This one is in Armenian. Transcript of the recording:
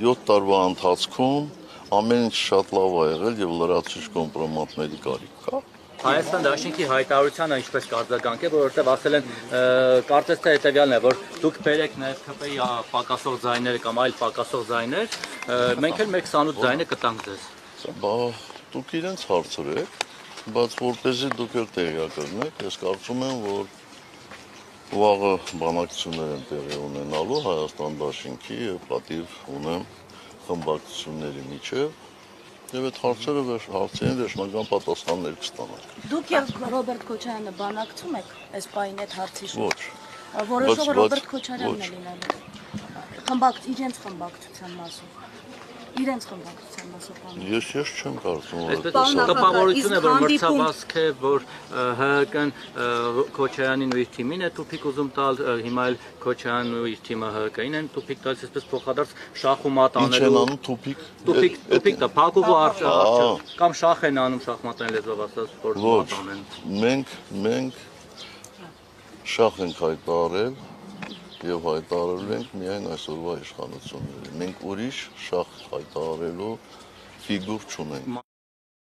7 տարվա ընթացքում ամեն ինչ շատ լավ է եղել եւ լրացուցիչ կոմպրոմատների կարիք կա։ Հայաստան Դաշինքի հայտարարությանը ինչպես կարձագանք է, որովհետև ասել են կարծես թե հետևյալն է, որ դուք բերեք նաև ԿՊ-ի պակասող ձայները կամ այլ պակասող ձայներ, մենք էլ մեր 28 ձայնը կտանք ձեզ։ Բա դուք իրենց հարցրեք, բայց որպեսզի դուք էլ տեղյակ եղնեք, ես կարծում եմ, որ վաղը բանակցություններ են տեղի ունենալու Հայաստան Դաշինքի եւ պատիվ ունեմ խմբակցությունների միջև եւ այդ հարցերին վերջնական պատասխաններ կստանանք։ Դուք եւ Ռոբերտ Քոչարյանը բանակցում եք այս պահին այդ հարցի շուրջ։ Ոչ։ Որոշողը Ռոբերտ Քոչարյանն է լինելու։ Իրենց խմբակցության մասով։ Իրենց խմբակցության մասով բան։ Ես չեմ կարծում, որ տպավորություն է, որ մրցավազք է, որ ՀՀԿ-ն Քոչարյանին ու իր թիմին է տուփիկ ուզում տալ, հիմա էլ Քոչարյանն ու իր թիմը ՀՀԿ-ին են տուփիկ տալիս, այսպես փոխադարձ շախ ու մատ անելու։ Ինչ են անում տուփիկ։ Տուփիկ դա փակուղ ու արջ կամ շախ են անում շախմատային լեզվով ասած, որ մատ անեն։ Մենք շախ ենք հայտարարել եւ հայտարարել ենք միայն այսօրվա իշխանությունները։ Մենք ուրիշ շախ հայտարարելու ֆիգուր չունենք։